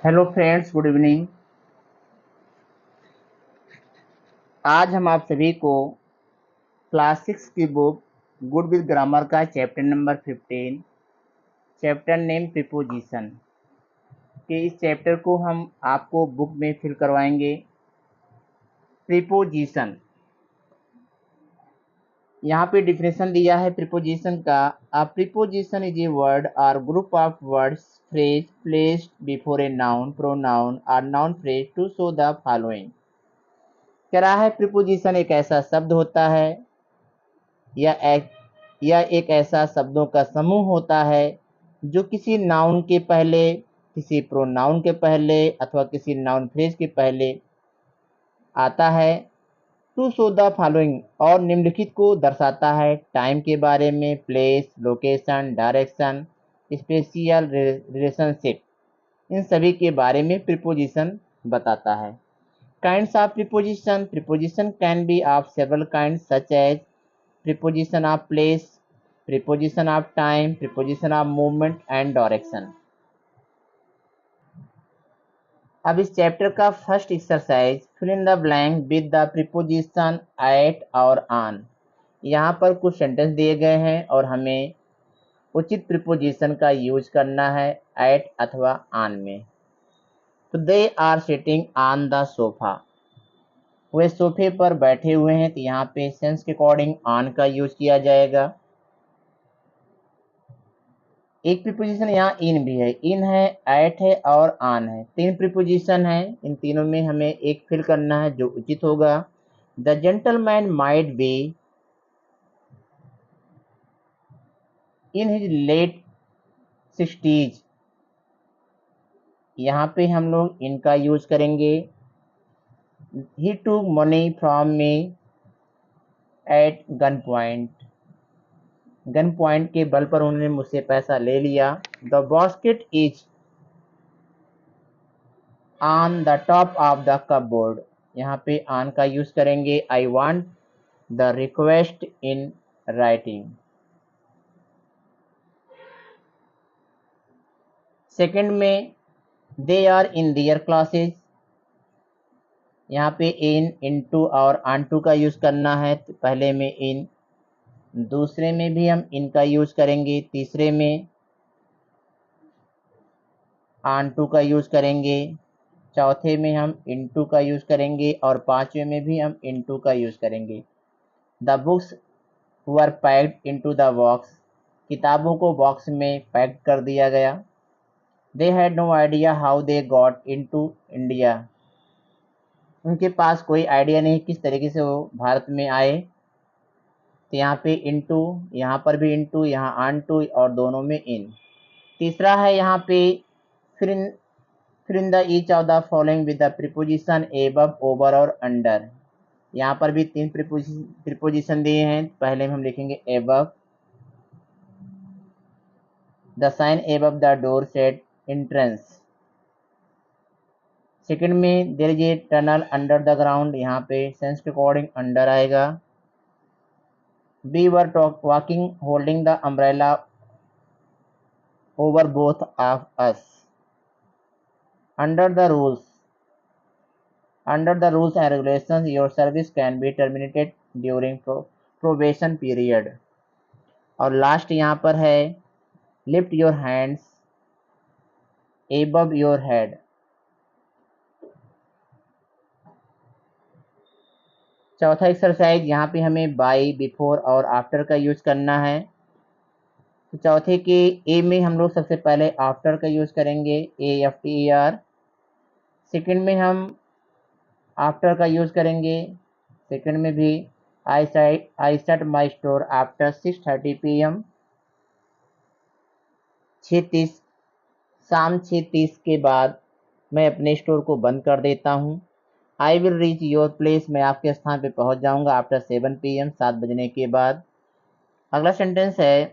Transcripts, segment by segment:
Hello friends, good evening. आज हम आप सभी को क्लास 6 की बुक गुड विद ग्रामर का chapter number 15, chapter name preposition के इस चैप्टर को हम आपको बुक में फिल करवाएंगे। प्रीपोजिशन, यहाँ पे डिफिनेशन दिया है प्रीपोजिशन का। Preposition is a word or group of words phrase placed before a noun, pronoun or noun phrase to show the following. कह रहा है प्रीपोजिशन एक ऐसा शब्द होता है यह एक ऐसा शब्दों का समूह होता है जो किसी नाउन के पहले, किसी प्रोनाउन के पहले अथवा किसी नाउन फ्रेज के पहले आता है। टू शो द फॉलोइंग, और निम्नलिखित को दर्शाता है। टाइम के बारे में, place, location, direction, spatial relationship, इन सभी के बारे में प्रीपोजिशन बताता है। Kinds of preposition, preposition can be of several kinds such as preposition of place, preposition of time, preposition of movement and direction। अब इस चैप्टर का first exercise, fill in the blank with the preposition at और on. यहाँ पर कुछ sentence दिए गए हैं और हमें उचित प्रीपोजिशन का यूज करना है एट अथवा ऑन में। तो they are sitting on the sofa, वे सोफे पर बैठे हुए हैं, तो यहाँ पे सेंस के अकॉर्डिंग ऑन का यूज किया जाएगा। एक प्रीपोजिशन यहाँ इन भी है, इन है, एट है और ऑन है। तीन प्रीपोजिशन है, इन तीनों में हमें एक फिल करना है जो उचित होगा। The gentleman might be in his late 60s, यहाँ पे हम लोग इनका यूज करेंगे। He took money from me at gun point, gun point के बल पर उन्होंने मुझसे पैसा ले लिया। The basket is on the top of the cupboard, यहाँ पे ऑन का यूज करेंगे। I want the request in writing. Second में, they are in their classes, यहाँ पे इन, इनटू और ऑनटू का यूज करना है। तो पहले में इन, दूसरे में भी हम इनका यूज करेंगे, तीसरे में ऑनटू का यूज करेंगे, चौथे में हम इनटू का यूज करेंगे और पांचवें में भी हम इनटू का यूज करेंगे। The books were packed into the box, किताबों को बॉक्स में पैक कर दिया गया। They had no idea how they got into India, उनके पास कोई आइडिया नहीं किस तरीके से वो भारत में आए। तो यहाँ पे इनटू, यहाँ पर भी इनटू, यहाँ ऑन टू और दोनों में इन। तीसरा है यहाँ पे फिर in the each of the following with the preposition above, over और अंडर। यहाँ पर भी तीन प्रीपोजिशन दिए हैं। पहले में हम लिखेंगे above, the sign above the door said entrance. Second में there is a tunnel under the ground, यहाँ पे सेंस के अकॉर्डिंग अंडर आएगा। We were walking holding the umbrella over both of us. Under the rules, under the rules and regulations your service can be terminated during probation period. और last यहाँ पर है lift your hands above your head. चौथा exercise, यहाँ पे हमें by, before और after का यूज करना है। तो चौथे के ए में हम लोग सबसे पहले आफ्टर का यूज करेंगे, AFTER। सेकंड में हम आफ्टर का यूज करेंगे, सेकंड में भी I start my store after 6:30 PM, 6:30, शाम 6:30 के बाद मैं अपने स्टोर को बंद कर देता हूँ। I will reach your place, मैं आपके स्थान पे पहुँच जाऊँगा आफ्टर 7 PM, 7 बजने के बाद। अगला सेंटेंस है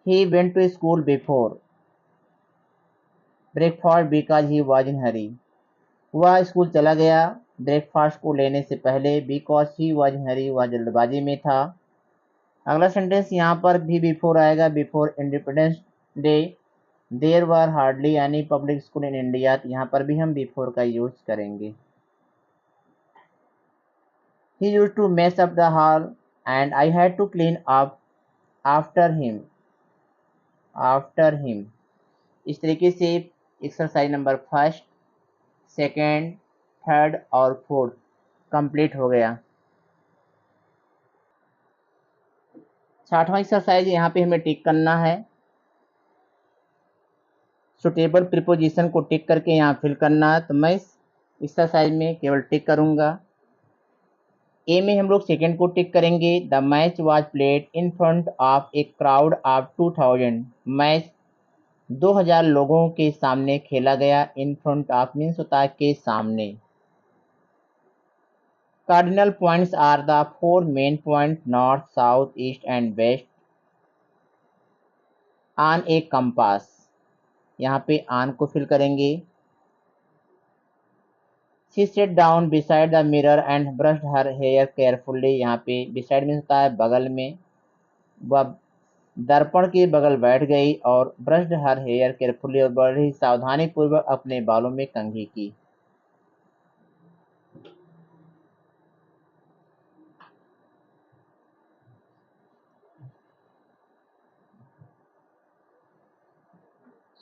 he went to school before breakfast because he was in hurry, वह स्कूल चला गया ब्रेकफास्ट को लेने से पहले, because he was in hurry, वह जल्दबाजी में था। अगला सेंटेंस यहाँ पर भी बिफोर आएगा, before independence day there were hardly any public school in India, यहाँ पर भी हम बिफोर का यूज करेंगे। He use to mess up the hall and I had to clean up after him. After him. इस तरीके से exercise number first, second, third और फोर्थ कंप्लीट हो गया। 60वां एक्सरसाइज यहाँ पे हमें टिक करना है। सुटेबल प्रीपोजिशन को टिक करके यहाँ फिल करना है, तो मैं इस एक्सरसाइज में केवल टिक करूँगा। ए में हम लोग सेकेंड को टिक करेंगे। The match was played in front of a crowd of 2000। Match 2000 लोगों के सामने खेला गया। इन फ्रंट ऑफ मीन्स होता है के सामने। Cardinal points are the 4 main point north, south, east and west on a compass. यहाँ पे ऑन को फिल करेंगे। She set down beside the mirror and brushed her hair carefully. यहाँ पे बिसाइड मीन्स होता है बगल में। वह दर्पण के बगल बैठ गई और ब्रश्ड हर हेयर केयरफुली, और बड़ी सावधानी पूर्वक अपने बालों में कंघी की।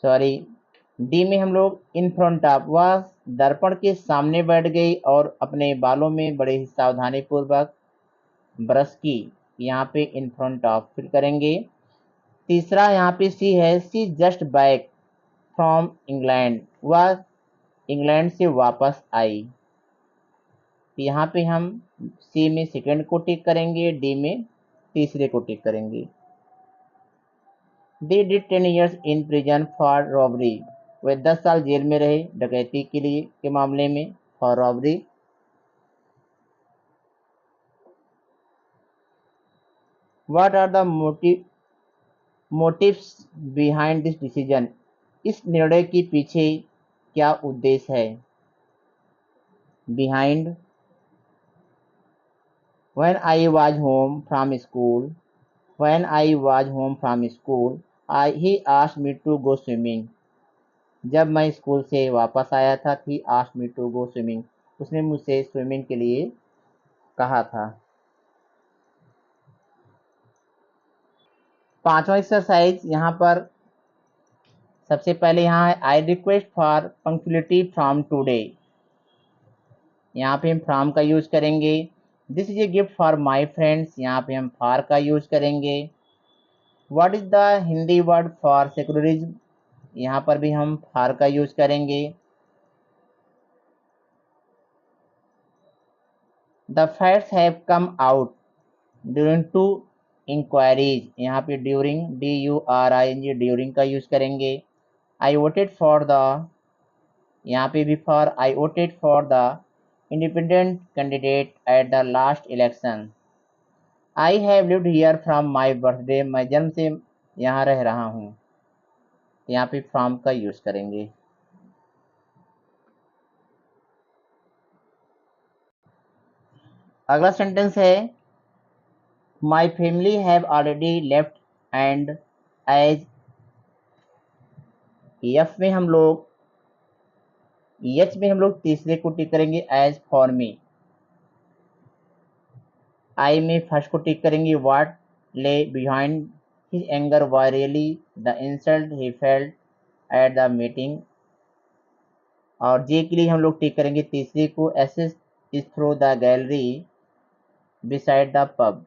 सॉरी, डी में हम लोग इन फ्रंट ऑफ, वह दर्पण के सामने बैठ गई और अपने बालों में बड़े ही सावधानी पूर्वक ब्रश की। यहाँ पे इन फ्रंट ऑफ फिल करेंगे। तीसरा यहाँ पे सी है। सी जस्ट बैक फ्रॉम इंग्लैंड, वह इंग्लैंड से वापस आई। यहाँ पे हम सी में सेकेंड को टिक करेंगे, डी में तीसरे को टिक करेंगे। They did 10 years in prison for robbery, वे 10 साल जेल में रहे डकैती के लिए के मामले में, for robbery. What are the motives behind this decision, इस निर्णय के पीछे क्या उद्देश्य है। Behind, when I was home from school, when I was home from school he asked me to go swimming, जब मैं स्कूल से वापस आया था, he asked me to go swimming, उसने मुझसे स्विमिंग के लिए कहा था। 5वां एक्सरसाइज यहाँ पर सबसे पहले यहाँ है I request for punctuality from today. यहाँ पे हम फ्रॉम का यूज करेंगे। This is a gift for my friends, यहाँ पे हम फॉर का यूज करेंगे। What is the Hindi word for secularism, यहाँ पर भी हम फॉर का यूज करेंगे। The facts have come out during two inquiries, यहाँ पे ड्यूरिंग DURING ड्यूरिंग का यूज करेंगे। आई वोटेड फॉर द, यहाँ पे भी for, I voted for the independent candidate at the last election. I have lived here from my birthday, मैं जन्म से यहाँ रह रहा हूँ, यहाँ पे फ्रॉम का यूज करेंगे। अगला सेंटेंस है my family have already left and as, H में हम लोग तीसरे को टिक करेंगे एज फॉर मी। आई में फर्स्ट को टिक करेंगे। व्हाट ले behind his anger was really the insult he felt at the meeting, और जे के लिए हम लोग टिक करेंगे तीसरे को, access is through the gallery beside the pub.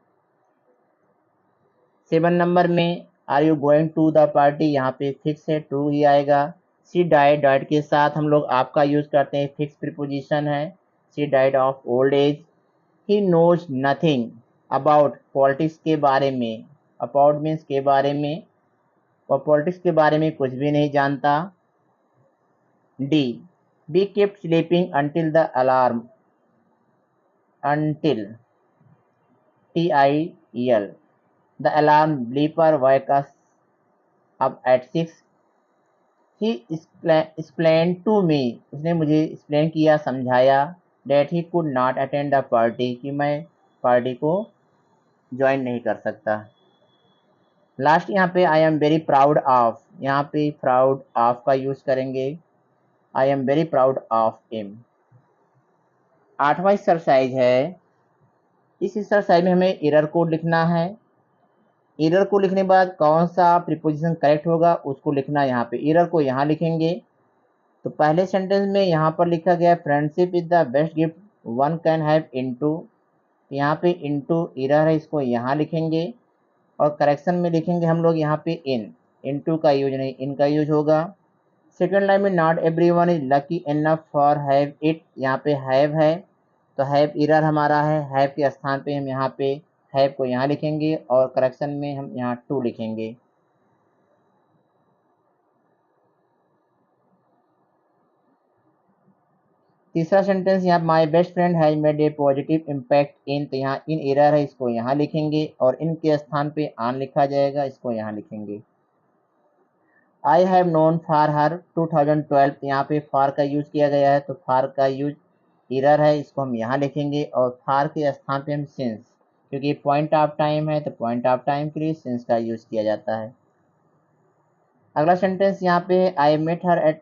7 number में are you going to the party, यहाँ पे फिक्स है, टू ही आएगा। सी डाइड, डाइड के साथ हम लोग आपका यूज करते हैं, फिक्स प्रीपोजिशन है। She died of old age. He knows nothing about politics के बारे में, अबाउट मीन्स के बारे में, और पॉलिटिक्स के बारे में कुछ भी नहीं जानता। D, be kept sleeping until the alarm, until TIL, the alarm bleeper wake us up at 6। he explained to me, उसने मुझे explain किया, समझाया, that he could not attend the party, कि मैं पार्टी को ज्वाइन नहीं कर सकता। लास्ट यहाँ पे I am very proud of, यहाँ पे प्राउड ऑफ का यूज करेंगे, I am very proud of him. 8वां एक्सरसाइज है, इस एक्सरसाइज में हमें एरर कोड लिखना है। एरर को लिखने के बाद कौन सा प्रीपोजिशन करेक्ट होगा उसको लिखना है। यहाँ पे एरर को यहाँ लिखेंगे। तो पहले सेंटेंस में यहाँ पर लिखा गया friendship is the best gift one can have into, यहाँ पे इनटू एरर है, इसको यहाँ लिखेंगे। और करेक्शन में लिखेंगे हम लोग यहाँ पे इनटू का यूज नहीं, इन का यूज होगा। सेकेंड लाइन में not everyone is lucky enough for have it, यहाँ पे हैव है तो हैव एरर हमारा है, हैव के स्थान पे हम यहाँ पे हैव को यहाँ लिखेंगे और करेक्शन में हम यहाँ टू लिखेंगे। तीसरा सेंटेंस यहाँ my best friend has made a positive impact in, तो यहाँ इन एरर है, इसको यहाँ लिखेंगे और इनके स्थान पे आन लिखा जाएगा, इसको यहाँ लिखेंगे। I have known for her 2012, यहाँ पे फॉर का यूज किया गया है तो फॉर का यूज एरर है, इसको हम यहाँ लिखेंगे और फॉर के स्थान पे हम सिंस, क्योंकि पॉइंट ऑफ टाइम है तो पॉइंट ऑफ टाइम के लिए सिंस का यूज किया जाता है। अगला सेंटेंस यहाँ पे I met her at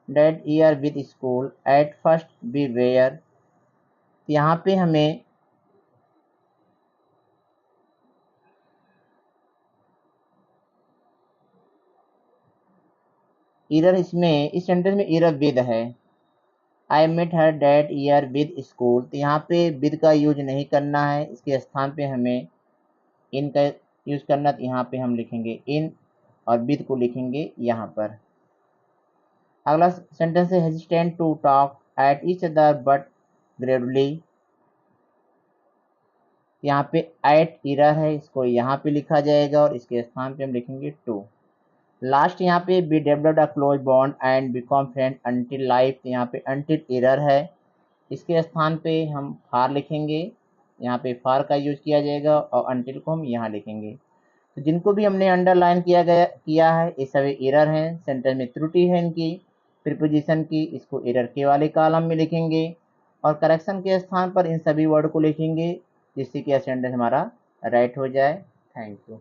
that year with school at first be where, यहाँ पे हमें एरर, इसमें इस सेंटेंस में एरर विद है। I met her that year with school, तो यहाँ पे विद का यूज नहीं करना है, इसके स्थान पे हमें इन का यूज करना, तो यहाँ पे हम लिखेंगे इन और विद को लिखेंगे यहाँ पर। अगला सेंटेंस है hesitant to talk at each other but gradually, यहाँ पे एट एरर है, इसको यहाँ पे लिखा जाएगा और इसके स्थान पे हम लिखेंगे टू। लास्ट यहाँ पे be developed a close bond and become friend until life, यहाँ पे अंटिल एरर है, इसके स्थान पे हम फार लिखेंगे, यहाँ पे फार का यूज किया जाएगा और अंटिल को हम यहाँ लिखेंगे। तो जिनको भी हमने अंडरलाइन किया है ये सभी एरर हैं, सेंटेंस में त्रुटि है इनकी प्रीपोजिशन की, इसको एरर के वाले कॉलम में लिखेंगे और करेक्शन के स्थान पर इन सभी वर्ड को लिखेंगे जिससे कि सेंटेंस हमारा राइट हो जाए। Thank you.